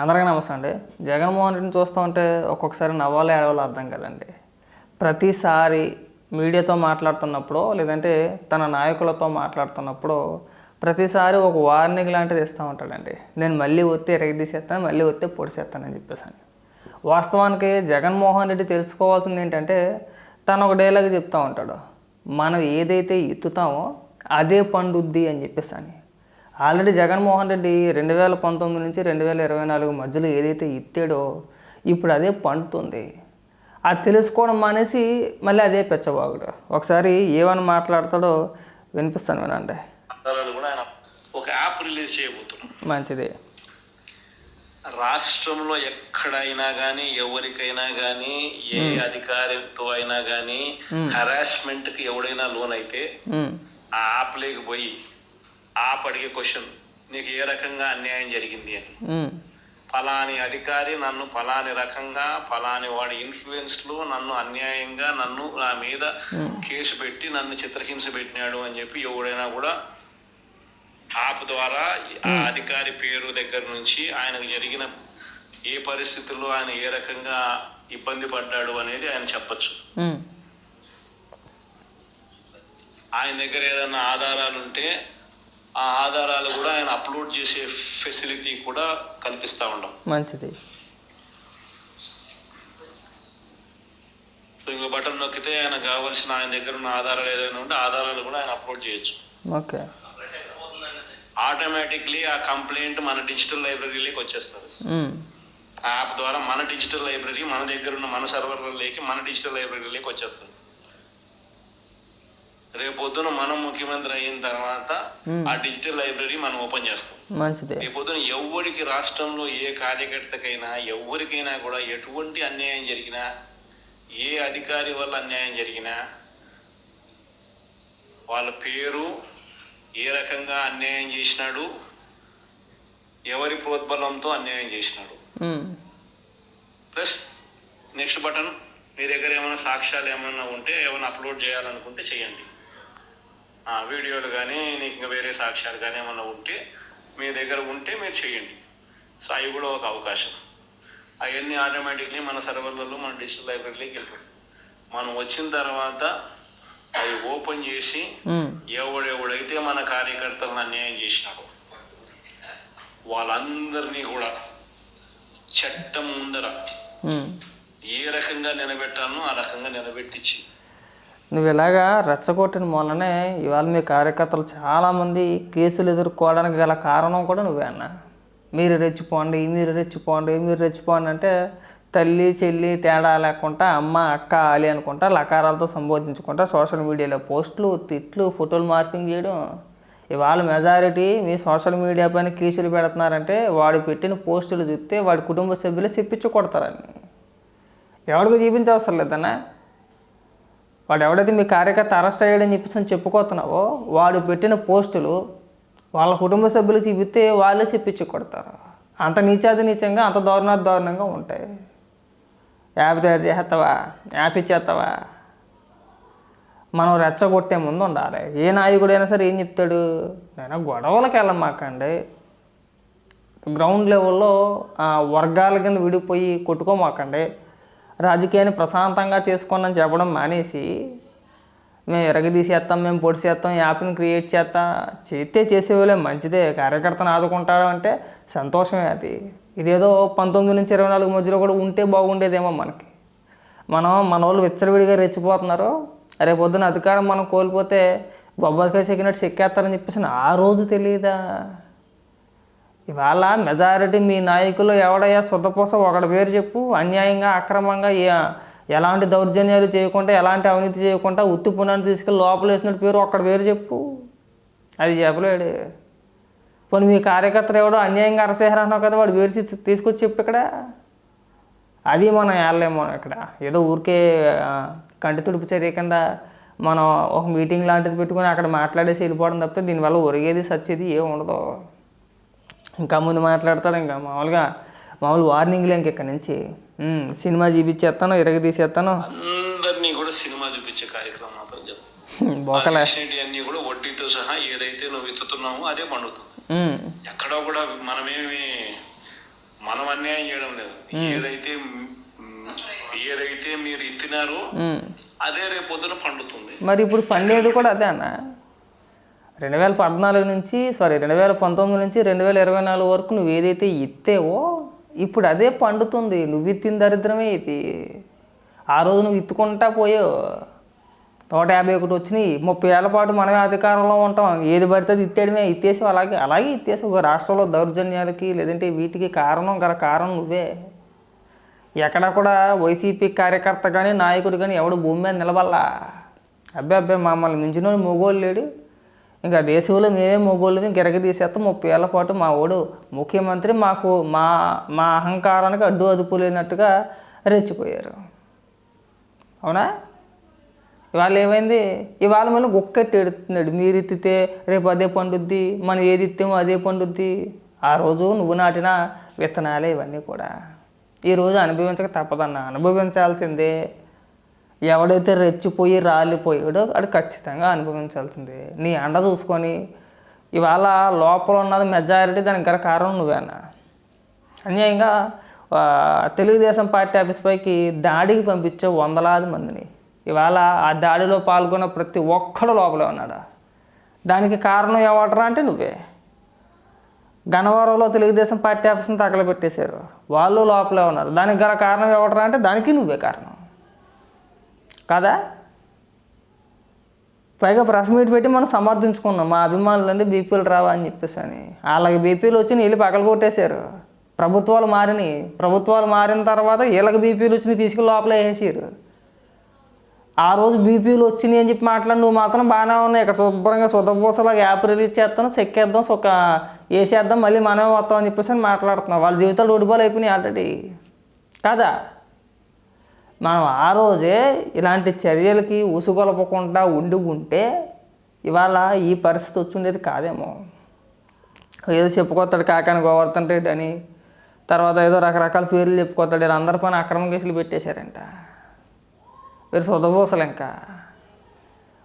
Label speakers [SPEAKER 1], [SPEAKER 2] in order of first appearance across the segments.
[SPEAKER 1] అందరికీ నమస్తే అండి. జగన్మోహన్ రెడ్డిని చూస్తూ ఉంటే ఒక్కొక్కసారి నవ్వాలో ఏడవాలో అర్థం కదండి. ప్రతిసారి మీడియాతో మాట్లాడుతున్నప్పుడు లేదంటే తన నాయకులతో మాట్లాడుతున్నప్పుడు ప్రతిసారి ఒక వార్నింగ్ లాంటిది ఇస్తూ ఉంటాడండి. నేను మళ్ళీ వస్తే ఎరగదీసేస్తాను, మళ్ళీ వస్తే పొడిసేస్తానని చెప్పేసి. వాస్తవానికి జగన్మోహన్ రెడ్డి తెలుసుకోవాల్సింది ఏంటంటే తను ఒక డైలాగ్ చెప్తూ ఉంటాడు, మనం ఏదైతే ఎత్తుతామో అదే పండుద్ది అని చెప్పేసి. ఆల్రెడీ జగన్మోహన్ రెడ్డి 2019 నుంచి 2024 మధ్యలో ఏదైతే ఎత్తాడో ఇప్పుడు అదే పండుతుంది. అది తెలుసుకోవడం మానేసి మళ్ళీ అదే పెచ్చబాగుడు. ఒకసారి ఏమని మాట్లాడతాడో వినిపిస్తాను, వినండి.
[SPEAKER 2] ఒక యాప్ రిలీజ్ చేయబోతున్నాం.
[SPEAKER 1] మంచిది.
[SPEAKER 2] రాష్ట్రంలో ఎక్కడైనా కానీ ఎవరికైనా కానీ ఏ అధికారితో అయినా కానీ హరాస్మెంట్కి ఎవడైనా లోన్ అయితే ఆ యాప్ లేకపోయి యాప్ అడిగే క్వశ్చన్, నీకు ఏ రకంగా అన్యాయం జరిగింది అని. ఫలాని అధికారి నన్ను ఫలాని రకంగా ఫలాని వాడి ఇన్ఫ్లుయెన్స్లో నన్ను అన్యాయంగా నా మీద కేసు పెట్టి నన్ను చిత్రహింస పెట్టినాడు అని చెప్పి ఎవడైనా కూడా యాప్ ద్వారా ఆ అధికారి పేరు దగ్గర నుంచి ఆయనకు జరిగిన ఏ పరిస్థితుల్లో ఆయన ఏ రకంగా ఇబ్బంది పడ్డాడు అనేది ఆయన చెప్పచ్చు. ఆయన దగ్గర ఏదైనా ఆధారాలు ఉంటే ఆ ఆధారాలు కూడా ఆయన అప్లోడ్ చేసే ఫెసిలిటీ కూడా కల్పిస్తూ ఉంటాం.
[SPEAKER 1] మంచిది.
[SPEAKER 2] సో ఇంకో బటన్ నొక్కితే ఆయన కావాల్సిన ఆయన దగ్గర ఉన్న ఆధారాలు ఏదైనా ఉంటే ఆధారాలు కూడా ఆయన అప్లోడ్ చేయొచ్చు.
[SPEAKER 1] ఓకే.
[SPEAKER 2] ఆటోమేటిక్లీ ఆ కంప్లైంట్ మన డిజిటల్ లైబ్రరీలోకి వచ్చేస్తుంది. ఆ యాప్ ద్వారా మన డిజిటల్ లైబ్రరీ మన దగ్గర ఉన్న మన సర్వర్లలోకి మన డిజిటల్ లైబ్రరీలోకి వచ్చేస్తుంది. రేపొద్దున మనం ముఖ్యమంత్రి అయిన తర్వాత ఆ డిజిటల్ లైబ్రరీ మనం ఓపెన్ చేస్తాం.
[SPEAKER 1] మంచిది.
[SPEAKER 2] రేపొద్దున ఎవరికి రాష్ట్రంలో ఏ కార్యకర్తకైనా ఎవరికైనా కూడా ఎటువంటి అన్యాయం జరిగినా, ఏ అధికారి వల్ల అన్యాయం జరిగినా, వాళ్ళ పేరు, ఏ రకంగా అన్యాయం చేసినాడు, ఎవరి ప్రోద్బలంతో అన్యాయం చేసినాడు, ప్లస్ నెక్స్ట్ బటన్, మీ దగ్గర ఏమైనా సాక్ష్యాలు ఏమైనా ఉంటే ఏమైనా అప్లోడ్ చేయాలనుకుంటే చేయండి. వీడియోలు కానీ నీకు ఇంకా వేరే సాక్ష్యాలు కానీ ఏమైనా ఉంటే మీ దగ్గర ఉంటే మీరు చేయండి. సో అవి కూడా ఒక అవకాశం. అవన్నీ ఆటోమేటిక్లీ మన సర్వర్లలో మన డిజిటల్ లైబ్రరీలోకి వెళ్తాయి. మనం వచ్చిన తర్వాత అవి ఓపెన్ చేసి ఎవడెవడైతే మన కార్యకర్తలను అన్యాయం చేసినాడో వాళ్ళందరినీ కూడా చట్టం ముందర ఏ రకంగా నిలబెట్టాలో ఆ రకంగా నిలబెట్టించి,
[SPEAKER 1] నువ్వు ఇలాగా రెచ్చగొట్టిన మూలనే ఇవాళ మీ కార్యకర్తలు చాలామంది కేసులు ఎదుర్కోవడానికి గల కారణం కూడా నువ్వే అన్న. మీరు రెచ్చిపోండి, మీరు రెచ్చిపోండి, మీరు రెచ్చిపోండి అంటే తల్లి చెల్లి తేడా లేకుండా అమ్మ అక్క ఆలి అనుకుంటా లకారాలతో సంబోధించుకుంటా సోషల్ మీడియాలో పోస్టులు తిట్లు ఫోటోలు మార్పింగ్ చేయడం. ఇవాళ మెజారిటీ మీ సోషల్ మీడియా పైన కేసులు పెడుతున్నారంటే వాడు పెట్టిన పోస్టులు చూస్తే వాడి కుటుంబ సభ్యులు చెప్పించి కొడతారని. ఎవరికి చూపించే అవసరం లేదన్నా. వాడు ఎవడైతే మీ కార్యకర్త అరెస్ట్ అయ్యాడని చెప్పేసి చెప్పుకోతున్నావో వాడు పెట్టిన పోస్టులు వాళ్ళ కుటుంబ సభ్యులు చూపిస్తే వాళ్ళే చెప్పించి కొడతారు. అంత నీచంగా అంత దారుణంగా ఉంటాయి. యాప్ తయారు చేస్తావా, యాప్ ఇచ్చేస్తావా? మనం రెచ్చగొట్టే ముందు ఉండాలి. ఏ నాయకుడైనా సరే ఏం చెప్తాడు, నేను గొడవలకు వెళ్ళమాకండి, గ్రౌండ్ లెవెల్లో వర్గాల కింద విడిపోయి కొట్టుకోమాకండి, రాజకీయాన్ని ప్రశాంతంగా చేసుకోండి అని చెప్పడం మానేసి మేము ఎరగదీసేస్తాం, మేము పొడిచేస్తాం, యాప్ని క్రియేట్ చేస్తే చేసేవాళ్ళే మంచిదే. కార్యకర్తను ఆదుకుంటాడు అంటే సంతోషమే. అది ఇదేదో 19 నుంచి 24 మధ్యలో కూడా ఉంటే బాగుండేదేమో మనకి. మన వాళ్ళు విచ్చలవిడిగా రెచ్చిపోతున్నారు. రేపు పొద్దున అధికారం మనం కోల్పోతే బొబ్బరికాయ చెక్కినట్టు చెక్కేస్తారని చెప్పేసి ఆ రోజు తెలియదా? ఇవాళ మెజారిటీ మీ నాయకులు ఎవడయ్యా శుద్ధపూస ఒకటి పేరు చెప్పు, అన్యాయంగా అక్రమంగా ఎలాంటి దౌర్జన్యాలు చేయకుండా ఎలాంటి అవినీతి చేయకుండా ఉత్తి పునాన్ని తీసుకెళ్ళి లోపల వేసినట్టు పేరు ఒక్కడి పేరు చెప్పు. అది చెప్పలేడు. పోనీ మీ కార్యకర్తలు ఎవడో అన్యాయంగా అరసేహారన్నావు కదా, వాడు వేసి తీసుకొచ్చి చెప్పు ఇక్కడ. అది మనం వెళ్ళలేమో ఇక్కడ. ఏదో ఊరికే కంటి తుడుపు చర్య కింద మనం ఒక మీటింగ్ లాంటిది పెట్టుకుని అక్కడ మాట్లాడేసి వెళ్ళిపోవడం తప్పితే దీనివల్ల ఒరిగేది సచ్చేది ఏమి ఉండదు. ఇంకా ముందు మాట్లాడతాడు, ఇంకా మామూలు వార్నింగ్లు ఇంకెక్కడి నుంచి సినిమా చూపించేస్తాను, తీసేస్తాను,
[SPEAKER 2] అందరినీ కూడా సినిమా చూపించే కార్యక్రమం మాత్రం
[SPEAKER 1] బోకలే
[SPEAKER 2] అన్ని కూడా వడ్డీతో సహా ఏదైతే నువ్వు విత్తుతున్నామో అదే పండుతుంది. ఎక్కడో కూడా మనమేమి మనం అన్యాయం చేయడం లేదు. ఏదైతే మీరు ఇచ్చినారో అదే రేపు పొద్దున పండుతుంది.
[SPEAKER 1] మరి ఇప్పుడు పండేది కూడా అదే అన్న. 2019 నుంచి 2024 వరకు నువ్వు ఏదైతే ఇత్తేవో ఇప్పుడు అదే పండుతుంది. నువ్వు ఇత్తిన దరిద్రమే ఇది. ఆ రోజు నువ్వు ఇత్తుకుంటా పోయావు, 151 వచ్చినాయి. 30 ఏళ్ల పాటు మనమే అధికారంలో ఉంటాం. ఏది పడితే అది ఇత్తేయడమే, ఇత్తేసావు. అలాగే ఇత్తేసావు. రాష్ట్రంలో దౌర్జన్యాలకి లేదంటే వీటికి కారణం నువ్వే. ఎక్కడ కూడా వైసీపీ కార్యకర్త కానీ నాయకుడు కానీ ఎవడు భూమి మీద నిలబడలా. అబ్బే మమ్మల్ని మించిన మొగోళ్ళు లేడు, ఇంకా దేశంలో మేమే మొగోళ్ళని గిరగ తీసేస్తాం. 30 ఏళ్ల పాటు మా ఓడు ముఖ్యమంత్రి, మాకు మా అహంకారానికి అడ్డు అదుపు లేనట్టుగా రెచ్చిపోయారు. అవునా? ఇవాళ ఏమైంది? ఇవాళ మళ్ళీ ఒక్కటి ఎడుతున్నాడు. మీరు ఎత్తితే రేపు అదే పండుద్ది, మనం ఏది ఇస్తామో అదే పండుద్ది. ఆ రోజు నువ్వు నాటిన విత్తనాలే ఇవన్నీ కూడా. ఈరోజు అనుభవించక తప్పదన్నా, అనుభవించాల్సిందే. ఎవడైతే రెచ్చిపోయి రాలిపోయాడో అది ఖచ్చితంగా అనుభవించాల్సిందే. నీ అండ చూసుకొని ఇవాళ లోపల ఉన్నది మెజారిటీ, దానికి గల కారణం నువ్వేనా. అన్యాయంగా తెలుగుదేశం పార్టీ ఆఫీస్ పైకి దాడికి పంపించే వందలాది మందిని ఇవాళ ఆ దాడిలో పాల్గొన్న ప్రతి ఒక్కడు లోపలే ఉన్నాడు. దానికి కారణం ఎవడరా అంటే నువ్వే. గన్నవరంలో తెలుగుదేశం పార్టీ ఆఫీస్ని తగలబెట్టేశారు, వాళ్ళు లోపలే ఉన్నారు. దానికి గల కారణం ఎవడరా అంటే దానికి నువ్వే కారణం కదా. పైగా ప్రెస్ మీట్ పెట్టి మనం సమర్థించుకున్నాం, మా అభిమానులు అంటే బీపీలు రావా అని చెప్పేసి అని. వాళ్ళకి బీపీలు వచ్చి వీళ్ళు పగల కొట్టేశారు. ప్రభుత్వాలు మారిన తర్వాత వీళ్ళకి బీపీలు వచ్చి తీసుకుని లోపల వేసేసారు. ఆ రోజు బీపీలు వచ్చినాయి అని చెప్పి మాట్లాడి నువ్వు మాత్రం బాగానే ఉన్నాయి. ఇక్కడ శుభ్రంగా సుధపూసలాగా యాప్ రిలీజ్ చేస్తాను, చెక్కేద్దాం, వేసేద్దాం, మళ్ళీ మనమే వస్తాం అని చెప్పేసి అని మాట్లాడుతున్నాం. వాళ్ళ జీవితాలు ఒడిపోలు అయిపోయినాయి ఆల్రెడీ కదా. మనం ఆ రోజే ఇలాంటి చర్యలకి ఉసుగొలపకుండా ఉంటే ఇవాళ ఈ పరిస్థితి వచ్చుండేది కాదేమో. ఏదో చెప్పుకొస్తాడు కాకాని గోవర్ధన్ రెడ్డి అని, తర్వాత ఏదో రకరకాల పేర్లు చెప్పుకొస్తాడు. అందరి పైన అక్రమ కేసులు పెట్టేశారంట. వీరు సుధపోసలు. ఇంకా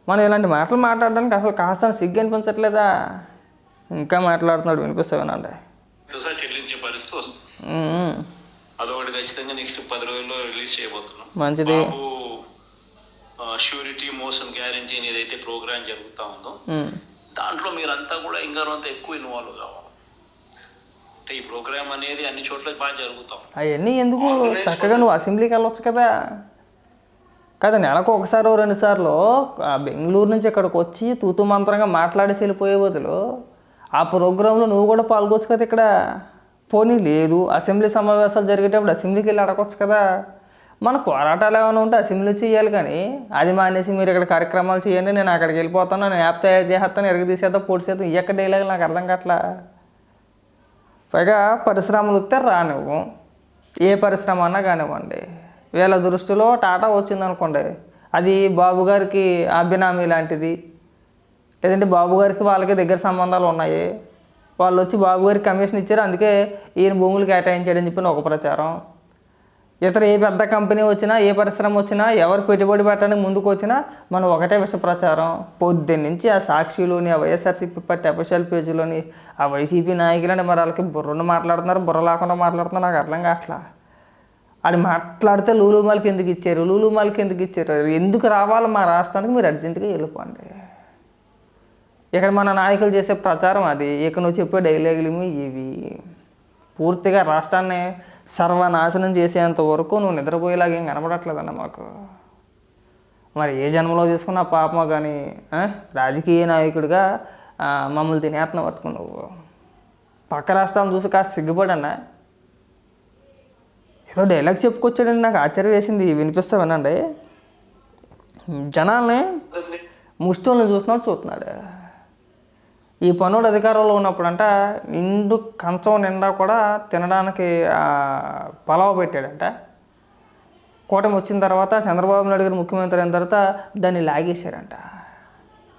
[SPEAKER 1] మనం ఇలాంటి మాటలు మాట్లాడడానికి అసలు కాస్త సిగ్గు అనిపించట్లేదా? ఇంకా మాట్లాడుతున్నాడు, వినిపిస్తావేనండి.
[SPEAKER 2] చెల్లించే పరిస్థితి వస్తుంది. అదొకటి ఖచ్చితంగా నెక్స్ట్ 10 రోజుల్లో రిలీజ్ చేయబోతున్నాం.
[SPEAKER 1] మంచిది.
[SPEAKER 2] ష్యూరిటీ మోషన్ గ్యారంటీ అని ఏదైతే ప్రోగ్రామ్ జరుగుతూ ఉందో దాంట్లో మీరంతా కూడా ఇంకా అంత ఎక్కువ ఇన్వాల్వ్ కావాలి. అంటే ఈ ప్రోగ్రామ్ అనేది అన్ని చోట్ల బాగా జరుగుతాం.
[SPEAKER 1] అవన్నీ ఎందుకు, చక్కగా నువ్వు అసెంబ్లీకి వెళ్ళొచ్చు కదా. నెలకు ఒకసారి 2 సార్లు బెంగళూరు నుంచి ఇక్కడికి వచ్చి తూతు మంత్రంగా మాట్లాడేసి వెళ్ళిపోయే బదులు ఆ ప్రోగ్రాంలో నువ్వు కూడా పాల్గొచ్చు కదా. ఇక్కడ పోనీ లేదు, అసెంబ్లీ సమావేశాలు జరిగేటప్పుడు అసెంబ్లీకి వెళ్ళి అడగొచ్చు కదా. మన పోరాటాలు ఏమైనా ఉంటే అసెంబ్లీ చేయాలి, కానీ అది మానేసి మీరు ఇక్కడ కార్యక్రమాలు చేయండి, నేను అక్కడికి వెళ్ళిపోతాను, నేను యాప్ తయారు చేస్తాను, ఎరగ తీసేద్దాం, పొడి చేద్దాం, ఈ ఎక్కడ డైలాగ్ నాకు అర్థం కావట్లా. పైగా పరిశ్రమలు వస్తే రానివ్వు, ఏ పరిశ్రమ అన్నా కానివ్వండి. వీళ్ళ దృష్టిలో టాటా వచ్చిందనుకోండి, అది బాబు గారికి అభినామీ లాంటిది, లేదంటే బాబు గారికి వాళ్ళకి దగ్గర సంబంధాలు ఉన్నాయి, వాళ్ళు వచ్చి బాబు గారికి కమిషన్ ఇచ్చారు, అందుకే ఈయన భూములు కేటాయించాడని చెప్పిన ఒక ప్రచారం. ఇతర ఏ పెద్ద కంపెనీ వచ్చినా, ఏ పరిశ్రమ వచ్చినా, ఎవరు పెట్టుబడి పెట్టడానికి ముందుకు వచ్చినా మనం ఒకటే విష ప్రచారం. పొద్దున్న నుంచి ఆ సాక్షిలోని, ఆ వైఎస్ఆర్సీపీ పార్టీ అఫీషియల్ పేజీలోని ఆ వైసీపీ నాయకులని మరి వాళ్ళకి బుర్రను మాట్లాడుతున్నారు, బుర్ర లేకుండా మాట్లాడుతున్నారు. నాకు అర్థం కావట్లా. అది మాట్లాడితే లూలుమాలకి ఎందుకు ఇచ్చారు, ఎందుకు రావాలి మా రాష్ట్రానికి, మీరు అర్జెంటుగా వెళ్ళిపోండి. ఇక్కడ మన నాయకులు చేసే ప్రచారం అది, ఇక నువ్వు చెప్పే డైలాగులు ఇవి పూర్తిగా రాష్ట్రాన్ని సర్వనాశనం చేసేంత వరకు నువ్వు నిద్రపోయేలాగా ఏం కనబడట్లేదన్న మాకు. మరి ఏ జన్మలో చేసుకున్నా పాపమో కానీ రాజకీయ నాయకుడిగా మమ్మల్ని తినేతనం పట్టుకున్నావు. పక్క రాష్ట్రాలను చూసి కాస్త సిగ్గుపడన్నా. ఏదో డైలాగ్ చెప్పుకొచ్చాడండి, నాకు ఆశ్చర్యం వేసింది. వినిపిస్తా వినండి. జనాల్ని ముష్టోళ్ళని చూస్తున్నాడు. ఈ పనుడు అధికారంలో ఉన్నప్పుడంట నిండు కంచం నిండా కూడా తినడానికి పలావ్ పెట్టాడంట. కూటమి వచ్చిన తర్వాత చంద్రబాబు నాయుడు గారు ముఖ్యమంత్రి అయిన తర్వాత దాన్ని లాగేశారంట.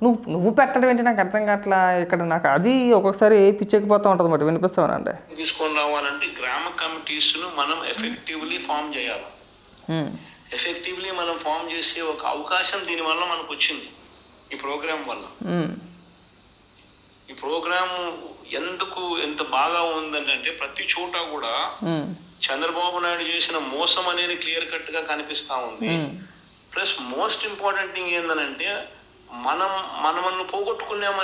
[SPEAKER 1] నువ్వు పెట్టడం ఏంటి నాకు అర్థం కావట్లా. ఇక్కడ నాకు అది ఒక్కొక్కసారి పిచ్చెక్కిపోతూ ఉంటుంది అన్నమాట. వినిపిస్తామనండి.
[SPEAKER 2] తీసుకొని రావాలంటే గ్రామ కమిటీస్ను మనం ఎఫెక్టివ్లీ ఫామ్ చేయాలి. ఎఫెక్టివ్లీ మనం ఫామ్ చేసే ఒక అవకాశం దీనివల్ల మనకు వచ్చింది ఈ ప్రోగ్రాం వల్ల. ఈ ప్రోగ్రాము ఎందుకు ఎంత బాగా ఉందంటే ప్రతి చోట కూడా చంద్రబాబు నాయుడు చేసిన మోసం అనేది క్లియర్ కట్ గా కనిపిస్తా ఉంది. ప్లస్ మోస్ట్ ఇంపార్టెంట్ థింగ్ ఏంటంటే మనల్ని పోగొట్టుకున్నాం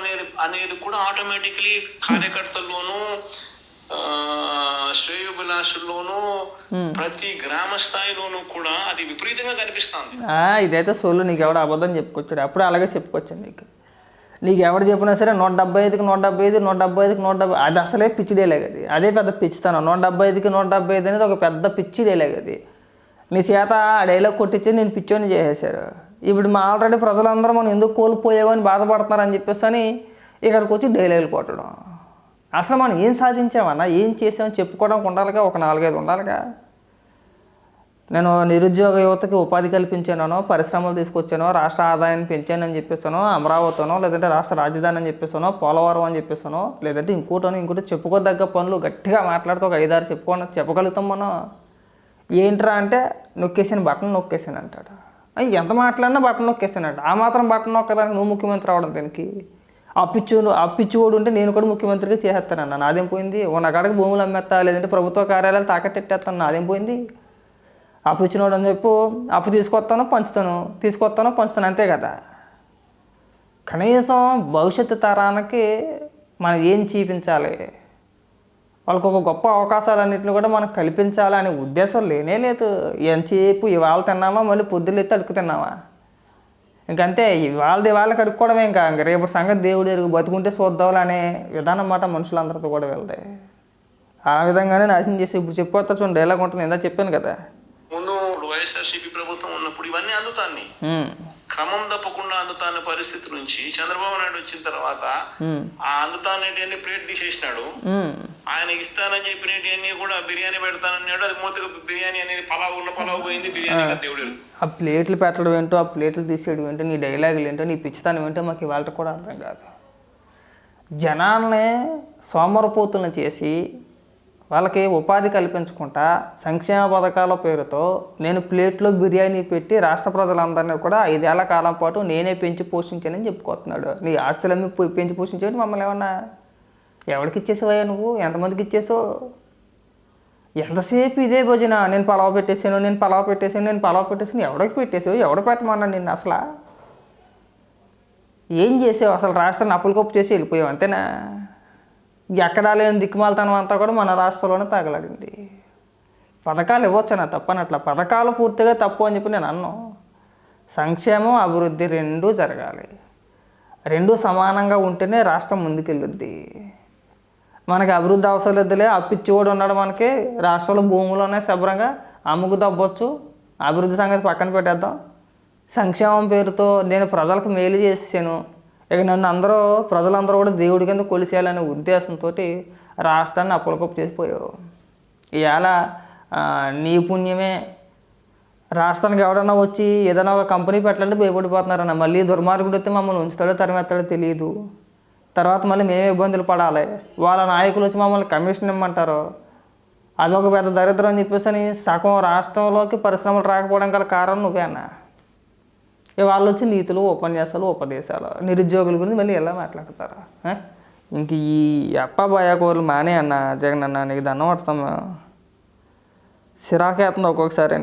[SPEAKER 2] అనేది కూడా ఆటోమేటికలీ కార్యకర్తల్లోనూ శ్రేయోభిలాషుల్లోనూ ప్రతి గ్రామ స్థాయిలోనూ కూడా అది విపరీతంగా కనిపిస్తుంది.
[SPEAKER 1] ఇదైతే సోలు నీకు ఎవడు అబద్ధం చెప్పుకొచ్చాడు, అప్పుడు అలాగే చెప్పుకొచ్చాను. నీకు ఎవరు చెప్పినా సరే 175కి 175 175కి 170 అది అసలే పిచ్చి డైలాగ్. అదే పెద్ద పిచ్చితనం. 175కి 175 అనేది ఒక పెద్ద పిచ్చి డైలాగ్. నీ చేత ఆ డైలాగ్ కొట్టించి నేను పిచ్చోని చేసేసారు. ఇప్పుడు మా ఆల్రెడీ ప్రజలందరూ మనం ఎందుకు కోల్పోయామని బాధపడుతున్నారని చెప్పేసి అని ఇక్కడికి వచ్చి డైలాగులు కొట్టడం. అసలు మనం ఏం సాధించామన్నా, ఏం చేసామని చెప్పుకోవడానికి ఉండాలిగా, ఒక 4-5 ఉండాలిగా. నేను నిరుద్యోగ యువతకి ఉపాధి కల్పించానో, పరిశ్రమలు తీసుకొచ్చానో, రాష్ట్ర ఆదాయాన్ని పెంచానని చెప్పేసానో, అమరావతినో, లేదంటే రాష్ట్ర రాజధాని అని చెప్పేసానో, పోలవరం అని చెప్పేసానో, లేదంటే ఇంకోటి చెప్పుకోదగ్గ పనులు గట్టిగా మాట్లాడితే ఒక 5-6 చెప్పగలుగుతాం మనం. ఏంట్రా అంటే బటన్ నొక్కేసాను అంటాడు. ఎంత మాట్లాడినా బటన్ నొక్కేసానంట. ఆ మాత్రం బటన్ నొక్కదానికి నువ్వు ముఖ్యమంత్రి అవడం దీనికి? అప్పిచ్చివాడు ఉంటే నేను కూడా ముఖ్యమంత్రిగా చేసేస్తానన్నా, నాదేం పోయింది? ఉన్న కాడికి భూములు అమ్మేస్తా, లేదంటే ప్రభుత్వ కార్యాలయాలు తాకట్టెట్టేస్తాను, నాదేం పోయింది? అప్పు ఇచ్చినోడు అని చెప్పు, అప్పు తీసుకొస్తాను పంచుతాను అంతే కదా. కనీసం భవిష్యత్తు తరానికి మనం ఏం చూపించాలి, వాళ్ళకు ఒక గొప్ప అవకాశాలన్నింటినీ కూడా మనం కల్పించాలి అనే ఉద్దేశం లేనే లేదు. ఎంతసేపు ఇవాళ తిన్నామా, మళ్ళీ పొద్దున్న ఎత్తి అడుగు తిన్నామా, ఇంకంతే. వాళ్ళకి అడుక్కోవడమే. ఇంకా రేపు సంగతి దేవుడు ఎరుగు, బతుకుంటే చూద్దాంలే అనే విధానం మాట మనుషులందరితో కూడా వెళ్తాయి. ఆ విధంగానే నాశనం చేసి ఇప్పుడు చెప్పుకోవచ్చా చూడండి, డైలాగ్ ఉంటుంది. ఇందా చెప్పాను కదా,
[SPEAKER 2] ముందు వైఎస్ఆర్సీపీ ప్రభుత్వం ఉన్నప్పుడు ఇవన్నీ అందుతాన్ని క్రమం తప్పకుండా అందుతాన్న పరిస్థితి నుంచి చంద్రబాబు నాయుడు వచ్చిన తర్వాత ఆ అందుతాన్ని ప్లేట్ తీసేసినాడు. ఆయన ఇస్తానని చెప్పినవి కూడా బిర్యానీ పెడతానన్నాడు. అది మూతగా బిర్యానీ అనేది పలావ్ పోయింది. బిర్యానీ దేవుడు
[SPEAKER 1] ఆ ప్లేట్లు పెట్టడం ఏంటో, ఆ ప్లేట్లు తీసేయడం ఏంటో, నీ డైలాగులు ఏంటో, నీ పిచ్చితనం ఏంటో మాకు ఇవాళ కూడా అర్థం కాదు. జనాల్ని సోమరపోతులను చేసి వాళ్ళకి ఉపాధి కల్పించుకుంటా సంక్షేమ పథకాల పేరుతో నేను ప్లేట్లో బిర్యానీ పెట్టి రాష్ట్ర ప్రజలందరినీ కూడా 5 ఏళ్ల కాలం పాటు నేనే పెంచి పోషించానని చెప్పుకుంటున్నాడు. నీ ఆస్తులన్నీ పెంచి పోషించేది మమ్మల్ని ఏమన్నా ఎవరికి ఇచ్చేసావయ్యా నువ్వు? ఎంతమందికి ఇచ్చేసావు? ఎంతసేపు ఇదే భోజన, నేను పలావ్ పెట్టేసాను. ఎవడికి పెట్టేసావు? ఎవడు పెట్టమన్నా నిన్ను? అసలు ఏం చేసావు? అసలు రాష్ట్రాన్ని అప్పులకప్పు చేసి వెళ్ళిపోయావు అంతేనా? ఎక్కడా లేని దిక్కుమాలతనం అంతా కూడా మన రాష్ట్రంలోనే తగలడింది. పథకాలు ఇవ్వచ్చనా తప్పనట్లా, పథకాలు పూర్తిగా తప్పు అని చెప్పి నేను అన్నాను. సంక్షేమం అభివృద్ధి రెండూ జరగాలి, రెండూ సమానంగా ఉంటేనే రాష్ట్రం ముందుకెళ్ళుద్ది. మనకి అభివృద్ధి అవసరం లేదులే, అప్పిచ్చివాడు ఉన్నాడు మనకి, రాష్ట్రంలో భూములోనే శుభ్రంగా అమ్ముకు తవ్వచ్చు, అభివృద్ధి సంగతి పక్కన పెట్టేద్దాం. సంక్షేమం పేరుతో నేను ప్రజలకు మేలు చేసాను, ఇక నన్ను ప్రజలందరూ కూడా దేవుడి కింద కొలిసేయాలనే ఉద్దేశంతో రాష్ట్రాన్ని అప్పులకప్పు చేసిపోయావు. ఇవాళ నీ పుణ్యమే రాష్ట్రానికి ఎవడన్నా వచ్చి ఏదైనా ఒక కంపెనీ పెట్టాలంటే భయపడిపోతున్నారన్న. మళ్ళీ దుర్మార్గుడు వస్తే మమ్మల్ని ఉంచుతాడో తరిమేస్తాడో తెలియదు. తర్వాత మళ్ళీ మేమే ఇబ్బందులు పడాలి. వాళ్ళ నాయకులు వచ్చి మమ్మల్ని కమిషన్ ఇమ్మంటారు. అదొక పెద్ద దరిద్రం అని చెప్పేసి అని సగం రాష్ట్రంలోకి పరిశ్రమలు రాకపోవడం గల కారణం నువ్వేనా? వాళ్ళు వచ్చి నీతులు, ఉపన్యాసాలు, ఉపదేశాలు, నిరుద్యోగుల గురించి మళ్ళీ ఎలా మాట్లాడతారా? ఇంక ఈ అప్పాబాయాకోరులు మానే అన్న జగన్ అన్న, నీకు దండం పడతాం. చిరాకేస్తుంది ఒక్కొక్కసారి.